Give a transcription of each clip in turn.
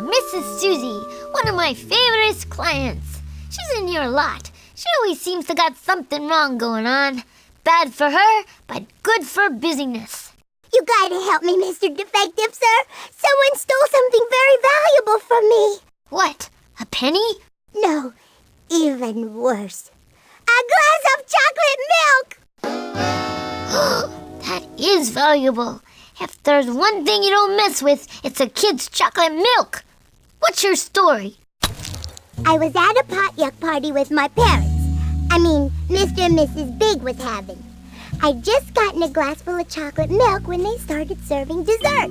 Mrs. Susie, one of my favorite clients. She's in here a lot. She always seems to got something wrong going on. Bad for her, but good for business. You gotta help me, Mr. Defective, sir. Someone stole something very valuable from me. What? A penny? No, even worse. A glass of chocolate milk! That is valuable. If there's one thing you don't mess with, it's a kid's chocolate milk. What's your story? I was at a potluck party with my parents. Mr. and Mrs. Big was having. I'd just gotten a glass full of chocolate milk when they started serving dessert.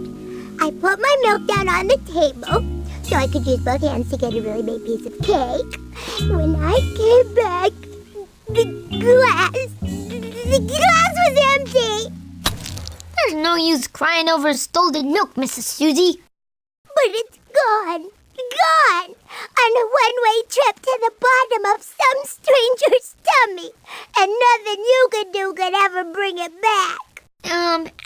I put my milk down on the table so I could use both hands to get a really big piece of cake. When I came back, the glass was empty. There's no use crying over stolen milk, Mrs. Susie. But it's gone. Gone! On a one-way trip to the bottom of some stranger's tummy. And nothing you could do could ever bring it back.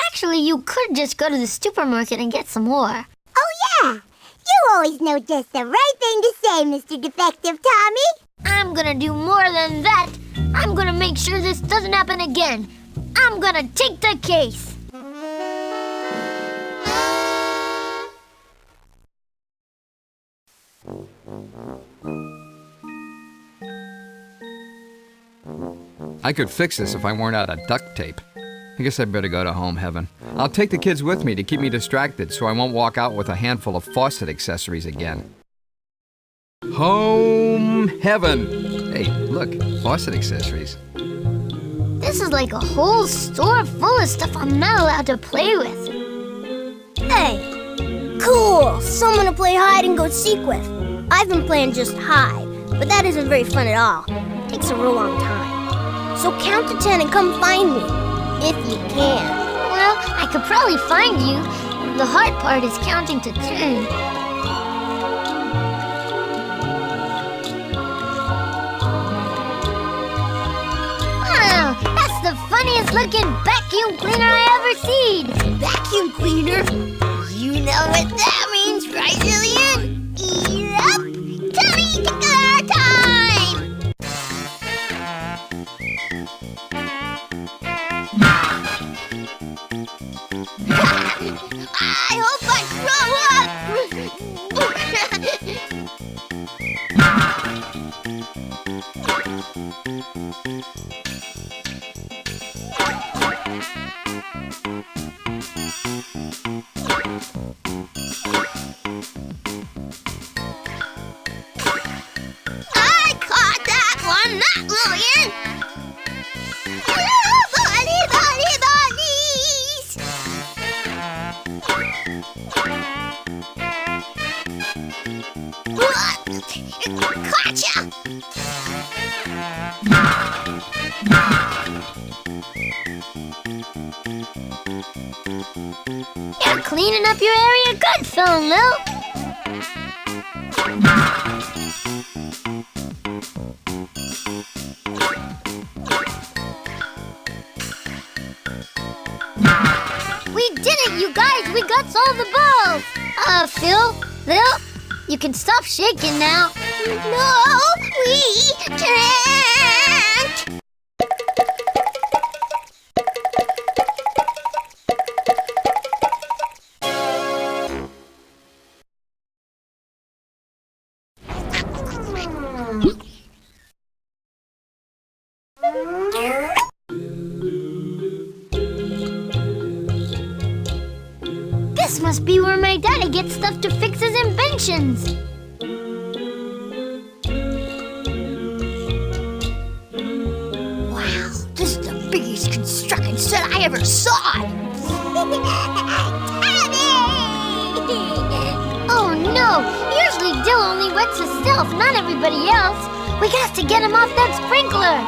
Actually, you could just go to the supermarket and get some more. Oh, yeah! You always know just the right thing to say, Mr. Defective Tommy. I'm gonna do more than that. I'm gonna make sure this doesn't happen again. I'm gonna take the case. I could fix this if I weren't out of duct tape. I guess I better go to home heaven. I'll take the kids with me to keep me distracted so I won't walk out with a handful of faucet accessories again. Home heaven! Hey, look, faucet accessories. This is like a whole store full of stuff I'm not allowed to play with. Hey, cool! Someone to play hide and go seek with. I've been playing just hide, but that isn't very fun at all. It takes a real long time. So count to 10 and come find me, if you can. Well, I could probably find you. The hard part is counting to 10. Wow, that's the funniest looking vacuum cleaner I ever seen. Vacuum cleaner? You know what that means, right, Lillian? Yep! Tummy tickler time! I hope I throw up! I caught that one, not Lillian! Gotcha! You're cleaning up your area good, Phil and Lil. We did it, you guys! We got all the balls! Phil? Lil? You can stop shaking now. No, we can't! This must be where my daddy gets stuff to fix his inventions. Wow, this is the biggest construction set I ever saw! Oh no! Usually Dill only wets himself, not everybody else. We got to get him off that sprinkler.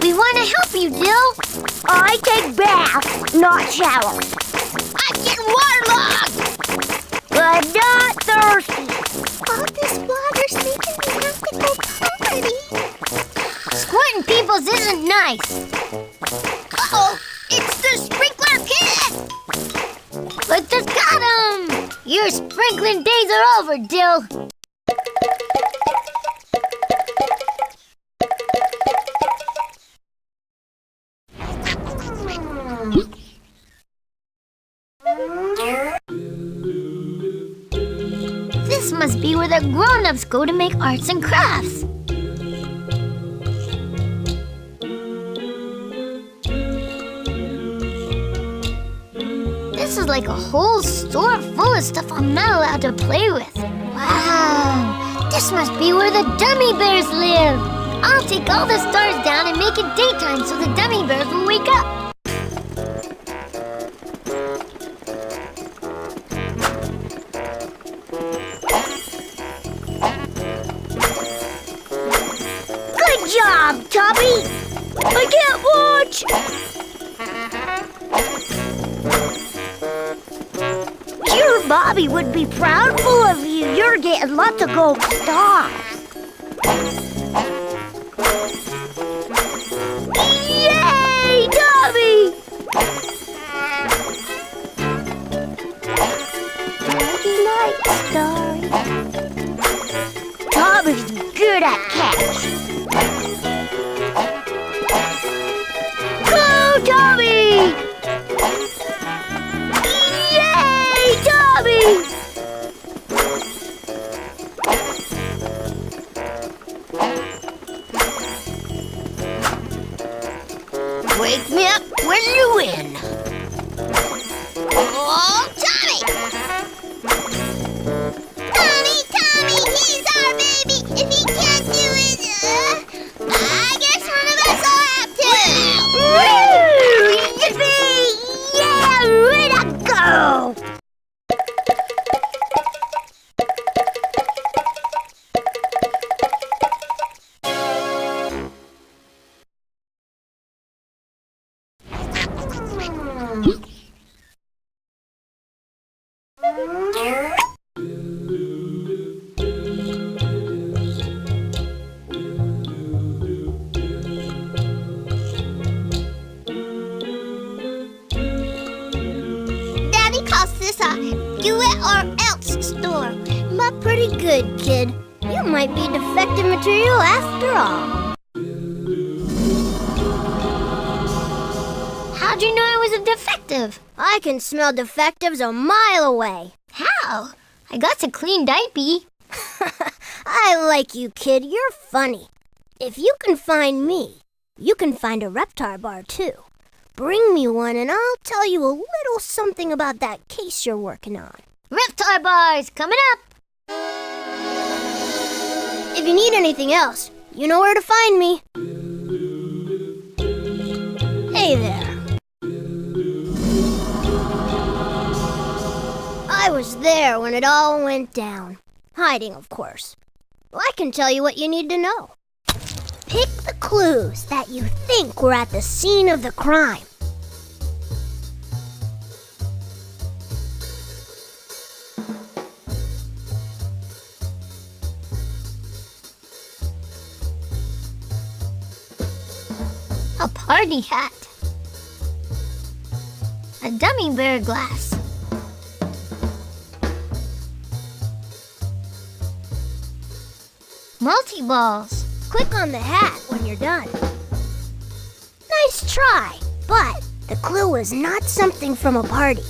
We want to help you, Dill. I take baths, not showers. I'm getting waterlogged! I'm not thirsty. All this water's making me have to go potty. Squirting peoples isn't nice. Uh-oh! It's the sprinkler kid! But just got him! You're Your sprinkling days are over, Dill. This must be where the grown-ups go to make arts and crafts. This is like a whole store full of stuff I'm not allowed to play with. Wow, this must be where the dummy bears live. I'll take all the stars down and make it daytime so the dummy bears will wake up. Good job, Tubby! I can't watch! Dear Bobby would be proudful of you. You're getting lots of gold stars. Yay, Tubby! Good night, Starry. Tubby's good at catch. Go, Tubby! Yay, Tubby! Wake me up when you win. Oh, Tommy! Tommy, he's our baby. If he can't do it, I guess one of us will have to. Woo! Yippee! Yeah, way to go! Daddy calls this a do it or else store. But pretty good, kid. You might be defective material after all. How'd you know I was a defective? I can smell defectives a mile away. How? I got a clean diaper. I like you, kid. You're funny. If you can find me, you can find a Reptar bar, too. Bring me one and I'll tell you a little something about that case you're working on. Reptar bars coming up. If you need anything else, you know where to find me. Hey there. I was there when it all went down. Hiding, of course. Well, I can tell you what you need to know. Pick the clues that you think were at the scene of the crime. A party hat. A dummy bear glass. Multi-balls. Click on the hat when you're done. Nice try, but the clue was not something from a party.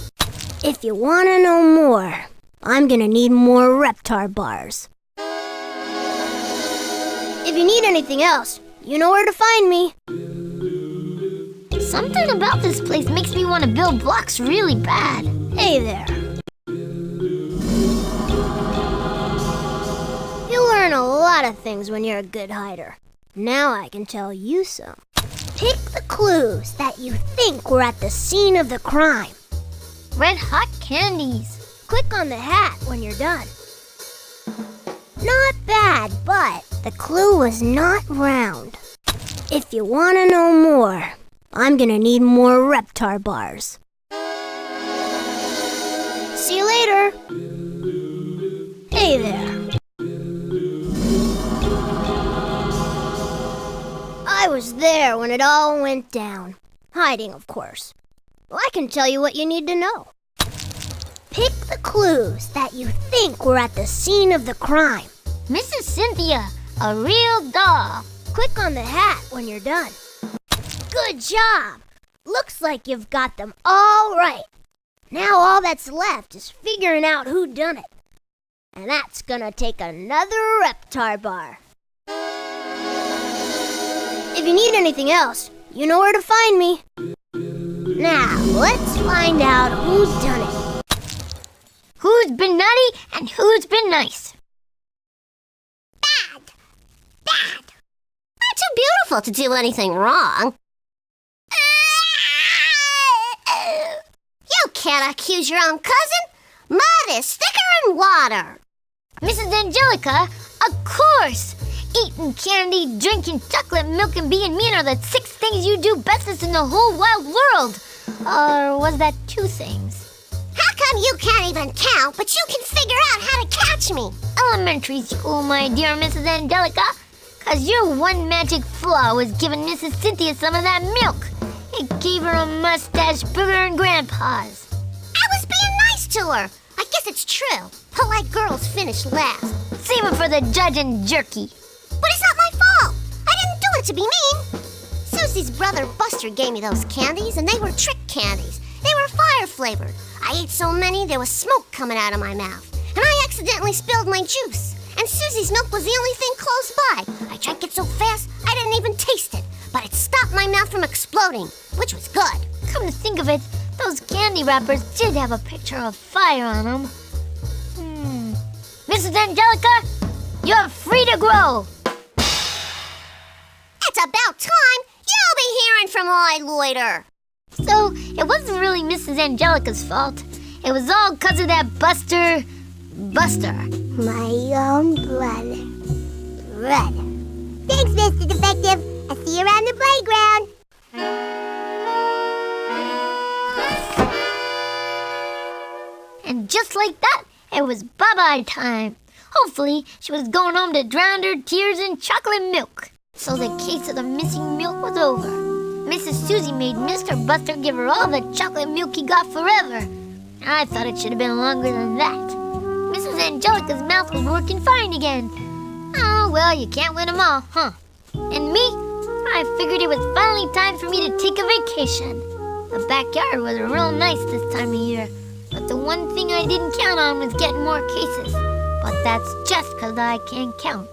If you want to know more, I'm gonna need more Reptar bars. If you need anything else, you know where to find me. Something about this place makes me want to build blocks really bad. Hey there. You learn a lot of things when you're a good hider. Now I can tell you some. Pick the clues that you think were at the scene of the crime. Red hot candies. Click on the hat when you're done. Not bad, but the clue was not round. If you want to know more, I'm gonna need more Reptar bars. See you later. Hey there. I was there when it all went down. Hiding, of course. Well, I can tell you what you need to know. Pick the clues that you think were at the scene of the crime. Mrs. Cynthia, a real doll. Click on the hat when you're done. Good job! Looks like you've got them all right. Now all that's left is figuring out who done it. And that's gonna take another Reptar bar. If you need anything else, you know where to find me. Now, let's find out who's done it. Who's been naughty and who's been nice? Bad! Bad! Not too beautiful to do anything wrong. You can't accuse your own cousin. Mud is thicker than water. Mrs. Angelica, of course! Eating candy, drinking chocolate milk, and being mean are the 6 things you do bestest in the whole wide world. Or was that 2 things? How come you can't even count, but you can figure out how to catch me? Elementary school, my dear Mrs. Angelica. 'Cause your one magic flaw was giving Mrs. Cynthia some of that milk. It gave her a mustache bigger than Grandpa's. I was being nice to her. I guess it's true. Polite girls finish last. Save it for the judge and jerky. But it's not my fault. I didn't do it to be mean. Susie's brother Buster gave me those candies, and they were trick candies. They were fire flavored. I ate so many there was smoke coming out of my mouth. And I accidentally spilled my juice. And Susie's milk was the only thing close by. I drank it so fast I didn't even taste it. But it stopped my mouth from exploding, which was good. Come to think of it, those candy wrappers did have a picture of fire on them. Mrs. Angelica, you're free to grow. It's about time. You'll be hearing from I loiter. So, it wasn't really Mrs. Angelica's fault. It was all 'cause of that Buster. My own brother. Thanks, Mr. Detective. I'll see you around the playground. And just like that, it was bye-bye time. Hopefully, she was going home to drown her tears in chocolate milk. So the case of the missing milk was over. Mrs. Susie made Mr. Buster give her all the chocolate milk he got forever. I thought it should have been longer than that. Mrs. Angelica's mouth was working fine again. Oh, well, you can't win them all, huh? And me? I figured it was finally time for me to take a vacation. The backyard was real nice this time of year. But the one thing I didn't count on was getting more cases. But that's just 'cause I can't count.